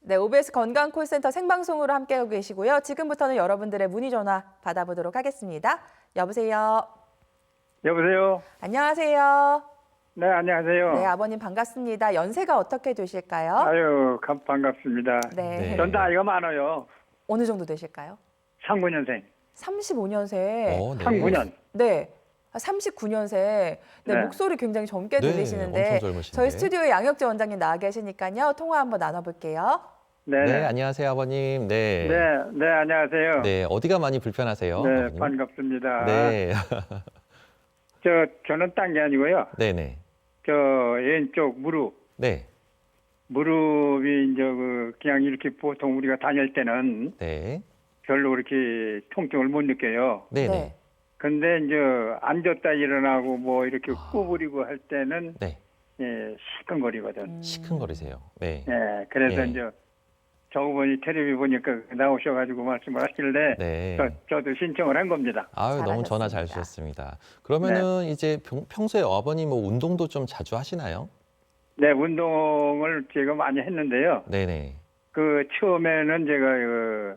네, OBS 건강콜센터 생방송으로 함께하고 계시고요. 지금부터는 여러분들의 문의 전화 받아보도록 하겠습니다. 여보세요. 여보세요? 안녕하세요. 네, 안녕하세요. 네, 아버님 반갑습니다. 연세가 어떻게 되실까요? 아유, 반갑습니다. 네. 네. 전 나이가 많아요. 어느 정도 되실까요? 39년생. 35년생. 네. 39년. 네. 39년생. 네, 네. 목소리 굉장히 젊게 네, 들리시는데 엄청 젊으신데. 저희 스튜디오에 양혁재 원장님 나와 계시니까요. 통화 한번 나눠볼게요. 네. 네, 안녕하세요, 아버님. 네. 네, 안녕하세요. 네, 어디가 많이 불편하세요? 네, 아버님? 반갑습니다. 네. 저는 딴 게 아니고요. 네네. 왼쪽 네. 무릎이 이제 그냥 이렇게 보통 우리가 다닐 때는 네. 별로 그렇게 통증을 못 느껴요. 네네. 근데 이제 앉았다 일어나고 뭐 이렇게 아. 구부리고 할 때는 네. 시큰거리거든. 시큰거리세요. 네. 네, 그래서 예. 이제 저번에 텔레비 보니까 나오셔가지고 말씀을 하길래 네. 저도 신청을 한 겁니다. 아유, 너무 전화 잘 잘하셨습니다. 주셨습니다. 그러면은 이제 평소에 아버님 뭐 운동도 좀 자주 하시나요? 네, 운동을 제가 많이 했는데요. 네네. 처음에는 제가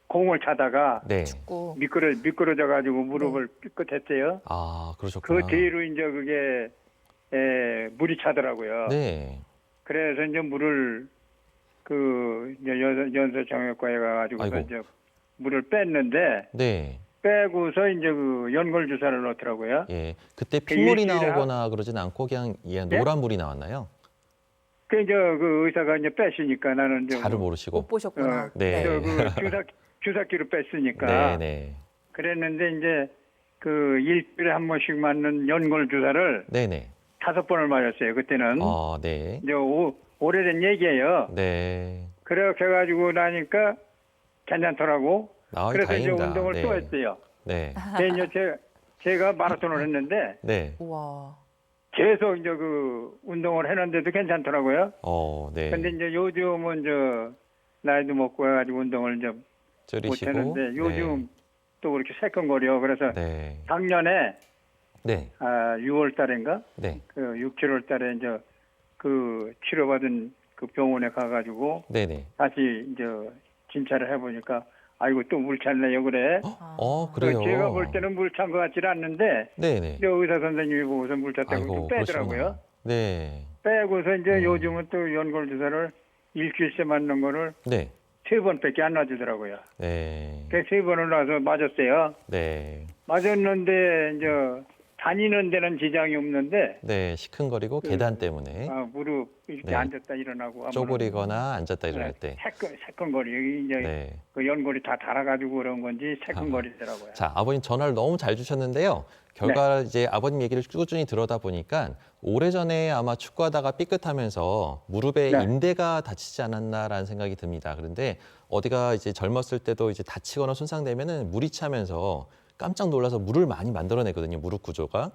공을 차다가 네. 축구. 미끄러져가지고 무릎을 삐끗했어요. 아, 그러셨구나. 그 뒤로 이제 그게 물이 차더라고요. 네. 그래서 이제 물을 이제 연세정형외과에 가가지고 아이고. 이제 물을 뺐는데 네. 빼고서 이제 연골 주사를 넣더라고요. 예. 그때 핏물이 일주일에 나오거나 그러진 않고 그냥 네? 노란 물이 나왔나요? 이제 그 의사가 이제 뺐으니까 나는 이제 잘을 모르시고. 못 보셨구나. 네. 주사기로 뺐으니까 네네. 그랬는데 이제 일주일에 한 번씩 맞는 연골 주사를 네네. 5번을 맞았어요. 그때는 네. 이제 오래된 얘기예요. 네. 그렇게 해가지고 나니까 괜찮더라고. 아, 그래서 다행이다. 이제 운동을 네. 또 했어요. 네. 근데 이제 제가 마라톤을 했는데 네. 우와. 계속 이제 운동을 했는데도 괜찮더라고요. 네. 근데 이제 요즘은 나이도 먹고 해가지고 운동을 이제 줄이시고. 못했는데 요즘 또 그렇게 새끈거려. 그래서 네. 작년에 네. 6월 달인가? 네. 6, 7월 달에 이제 치료받은 그 병원에 가가지고 네네. 다시 이제 진찰을 해보니까 아이고 또 물 찼네요 그래. 그래요. 제가 볼 때는 물 찬 것 같지는 않는데 네네. 저 의사 선생님이 보고서 물 찼다고 좀 아이고, 빼더라고요. 그러시구나. 네. 빼고서 이제 요즘은 또 연골 주사를 일주일째 맞는 거를 네. 3번밖에 안 놔주더라고요. 네. 그 3번을 놔서 맞았어요. 네. 맞았는데 이제 다니는 데는 지장이 없는데 네. 시큰거리고 계단 때문에 무릎 이렇게 네. 앉았다 일어나고 하면은 쪼그리거나 앉았다 일어날 때. 새끈거리 이제 네. 그 연골이 다 닳아가지고 그런 건지 새끈거리더라고요. 자, 아버님 전화를 너무 잘 주셨는데요. 결과 이제 아버님 얘기를 꾸준히 들어다 보니까 오래전에 아마 축구하다가 삐끗하면서 무릎에 네. 인대가 다치지 않았나라는 생각이 듭니다. 그런데 어디가 이제 젊었을 때도 이제 다치거나 손상되면은 물이 차면서 깜짝 놀라서 물을 많이 만들어내거든요. 무릎 구조가.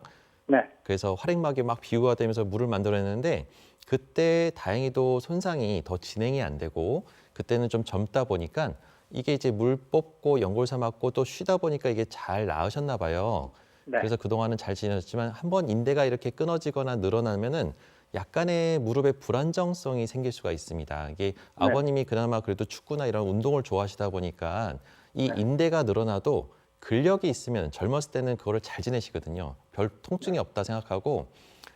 네, 그래서 활액막이 막 비유화되면서 물을 만들어내는데 그때 다행히도 손상이 더 진행이 안 되고 그때는 좀 젊다 보니까 이게 이제 물 뽑고 연골사 맞고 또 쉬다 보니까 이게 잘 나으셨나 봐요. 네. 그래서 그동안은 잘 지내셨지만 한번 인대가 이렇게 끊어지거나 늘어나면은 약간의 무릎에 불안정성이 생길 수가 있습니다. 이게 아버님이 그나마 그래도 축구나 이런 운동을 좋아하시다 보니까 이 인대가 늘어나도 근력이 있으면 젊었을 때는 그거를 잘 지내시거든요. 별 통증이 없다 생각하고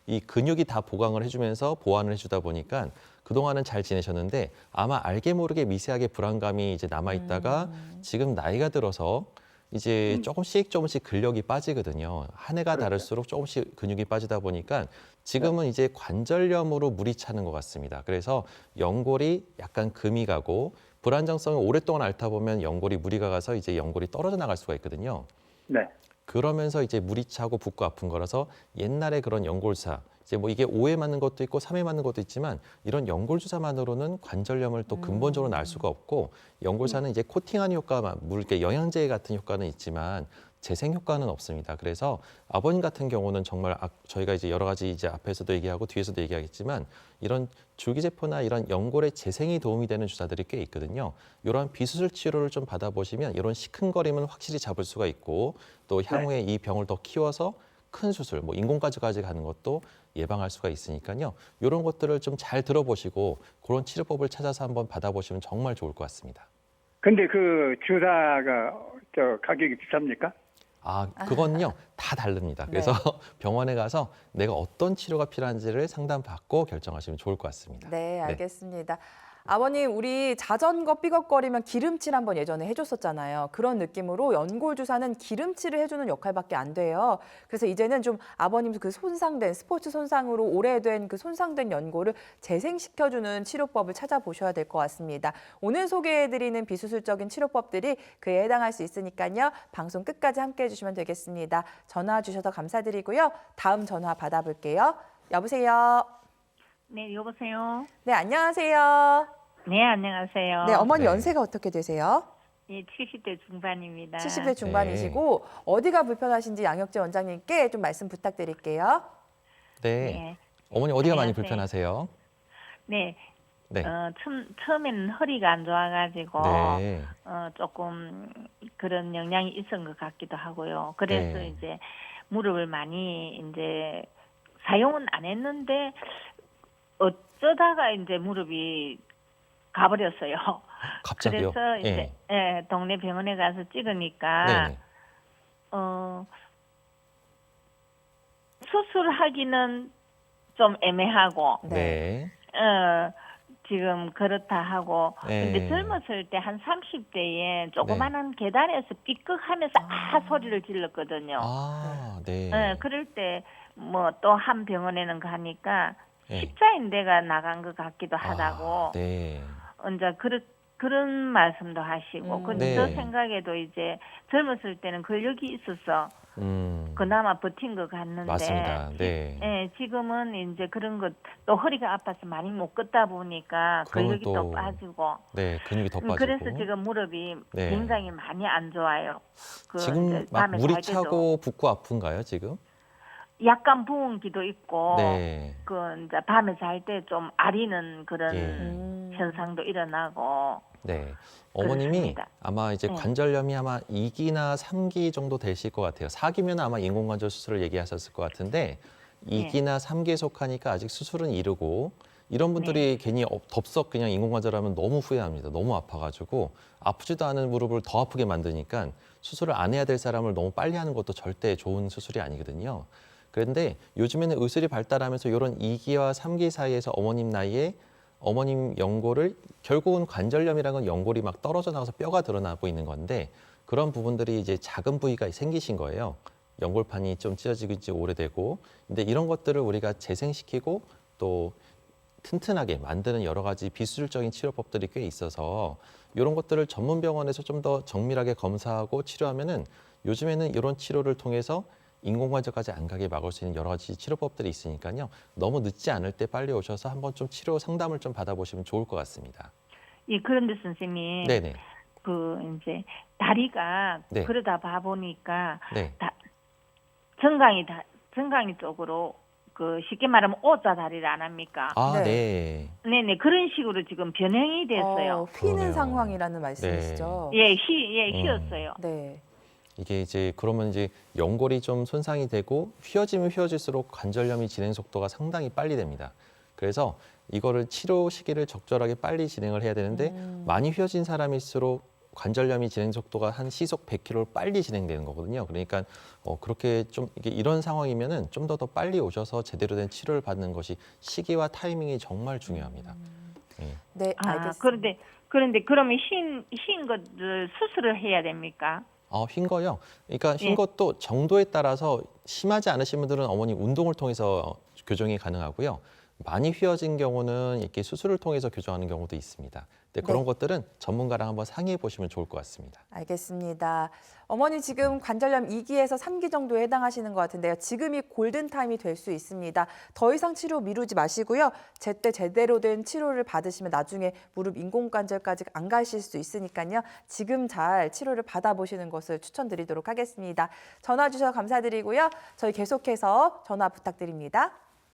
이 근육이 다 보강을 해주면서 보완을 해주다 보니까 그동안은 잘 지내셨는데 아마 알게 모르게 미세하게 불안감이 이제 남아있다가 지금 나이가 들어서 이제 조금씩 근력이 빠지거든요. 한 해가 다를수록 조금씩 근육이 빠지다 보니까 지금은 이제 관절염으로 물이 차는 것 같습니다. 그래서 연골이 약간 금이 가고 불안정성을 오랫동안 앓다 보면 연골이 무리가 가서 이제 연골이 떨어져 나갈 수가 있거든요. 네. 그러면서 이제 물이 차고 붓고 아픈 거라서 옛날에 그런 연골사, 이제 뭐 이게 5회 맞는 것도 있고 3회 맞는 것도 있지만 이런 연골 주사만으로는 관절염을 또 근본적으로 날 수가 없고 연골사는 이제 코팅하는 효과만 물게 영양제 같은 효과는 있지만 재생 효과는 없습니다. 그래서 아버님 같은 경우는 정말 저희가 이제 여러 가지 이제 앞에서도 얘기하고 뒤에서도 얘기하겠지만 이런 줄기세포나 이런 연골의 재생이 도움이 되는 주사들이 꽤 있거든요. 이런 비수술 치료를 좀 받아보시면 이런 시큰거림은 확실히 잡을 수가 있고 또 향후에 이 병을 더 키워서 큰 수술, 뭐 인공관절까지 가는 것도 예방할 수가 있으니까요. 이런 것들을 좀 잘 들어보시고 그런 치료법을 찾아서 한번 받아보시면 정말 좋을 것 같습니다. 근데 그 주사가 저 가격이 비쌉니까? 그건요 다 다릅니다. 그래서 병원에 가서 내가 어떤 치료가 필요한지를 상담받고 결정하시면 좋을 것 같습니다. 네, 알겠습니다. 아버님, 우리 자전거 삐걱거리면 기름칠 한번 예전에 해줬었잖아요. 그런 느낌으로 연골 주사는 기름칠을 해주는 역할밖에 안 돼요. 그래서 이제는 좀 아버님 그 손상된 스포츠 손상으로 오래된 그 손상된 연골을 재생시켜주는 치료법을 찾아보셔야 될 것 같습니다. 오늘 소개해드리는 비수술적인 치료법들이 그에 해당할 수 있으니까요. 방송 끝까지 함께해 주시면 되겠습니다. 전화 주셔서 감사드리고요. 다음 전화 받아볼게요. 여보세요. 네, 여보세요. 네, 안녕하세요. 네, 안녕하세요. 네, 어머니 네. 연세가 어떻게 되세요? 예, 70대 중반입니다. 70대 중반이시고 어디가 불편하신지 양혁재 원장님께 좀 말씀 부탁드릴게요. 네. 네. 어머니 어디가 많이 안녕하세요. 불편하세요? 네. 네. 처음에는 허리가 안 좋아가지고 네. 조금 그런 영향이 있었던 것 같기도 하고요. 그래서 네. 이제 무릎을 많이 이제 사용은 안 했는데 어쩌다가 이제 무릎이 가버렸어요. 갑자기요? 그래서 이제 예, 동네 병원에 가서 찍으니까 네네. 수술하기는 좀 애매하고 네. 지금 그렇다 하고 네. 근데 젊었을 때 한 30대에 조그마한 계단에서 삐걱하면서 소리를 질렀거든요. 네. 그럴 때 뭐 또 한 병원에는 가니까 네. 십자인대가 나간 것 같기도 하다고 네. 이제 그런 말씀도 하시고 근데 네. 저 생각에도 이제 젊었을 때는 근력이 있어서 그나마 버틴 것 같는데 맞습니다. 네. 지금은 이제 그런 것 또 허리가 아파서 많이 못 걷다 보니까 그러면 근력이 또 또 빠지고 네, 근육이 더 빠지고. 그래서 지금 무릎이 네. 굉장히 많이 안 좋아요. 지금 이제 막 밤에 물이 잘 때도 차고 붓고 아픈가요, 지금? 약간 부은 기도 있고 네. 그 이제 밤에 잘 때 좀 아리는 그런 예. 현상도 일어나고 네. 어머님이 그렇습니다. 아마 이제 네. 관절염이 아마 2기나 3기 정도 되실 것 같아요. 4기면 아마 인공관절 수술을 얘기하셨을 것 같은데 2기나 3기에 속하니까 아직 수술은 이르고 이런 분들이 괜히 덥석 그냥 인공관절하면 너무 후회합니다. 너무 아파가지고 아프지도 않은 무릎을 더 아프게 만드니까 수술을 안 해야 될 사람을 너무 빨리 하는 것도 절대 좋은 수술이 아니거든요. 그런데 요즘에는 의술이 발달하면서 이런 2기와 3기 사이에서 어머님 나이에 어머님 연골을 결국은 관절염이라는 건 연골이 막 떨어져 나가서 뼈가 드러나고 있는 건데 그런 부분들이 이제 작은 부위가 생기신 거예요. 연골판이 좀 찢어지고 이제 오래되고 근데 이런 것들을 우리가 재생시키고 또 튼튼하게 만드는 여러 가지 비수술적인 치료법들이 꽤 있어서 이런 것들을 전문 병원에서 좀 더 정밀하게 검사하고 치료하면은 요즘에는 이런 치료를 통해서 인공관절까지 안 가게 막을 수 있는 여러 가지 치료법들이 있으니까요. 너무 늦지 않을 때 빨리 오셔서 한번 좀 치료 상담을 좀 받아보시면 좋을 것 같습니다. 예, 그런데 선생님 네네. 그 이제 다리가 네. 그러다 봐 보니까 네. 정강이 쪽으로 그 쉽게 말하면 O자 다리를 안 합니까? 네. 네네 그런 식으로 지금 변형이 됐어요. 휘는 그러네요. 상황이라는 말씀이시죠? 휘었어요. 네. 이게 이제 그러면 이제 연골이 좀 손상이 되고 휘어지면 휘어질수록 관절염이 진행 속도가 상당히 빨리 됩니다. 그래서 이거를 치료 시기를 적절하게 빨리 진행을 해야 되는데 많이 휘어진 사람일수록 관절염이 진행 속도가 한 시속 100km를 빨리 진행되는 거거든요. 그러니까 그렇게 좀 이게 이런 상황이면은 좀 더 빨리 오셔서 제대로 된 치료를 받는 것이 시기와 타이밍이 정말 중요합니다. 네, 알겠습니다. 그런데 그러면 흰 것을 수술을 해야 됩니까? 흰 거요. 그러니까 흰 것도 정도에 따라서 심하지 않으신 분들은 어머니 운동을 통해서 교정이 가능하고요. 많이 휘어진 경우는 이렇게 수술을 통해서 교정하는 경우도 있습니다. 근데 그런 것들은 전문가랑 한번 상의해 보시면 좋을 것 같습니다. 알겠습니다. 어머니 지금 관절염 2기에서 3기 정도에 해당하시는 것 같은데요. 지금이 골든타임이 될 수 있습니다. 더 이상 치료 미루지 마시고요. 제때 제대로 된 치료를 받으시면 나중에 무릎 인공관절까지 안 가실 수 있으니까요. 지금 잘 치료를 받아보시는 것을 추천드리도록 하겠습니다. 전화 주셔서 감사드리고요. 저희 계속해서 전화 부탁드립니다.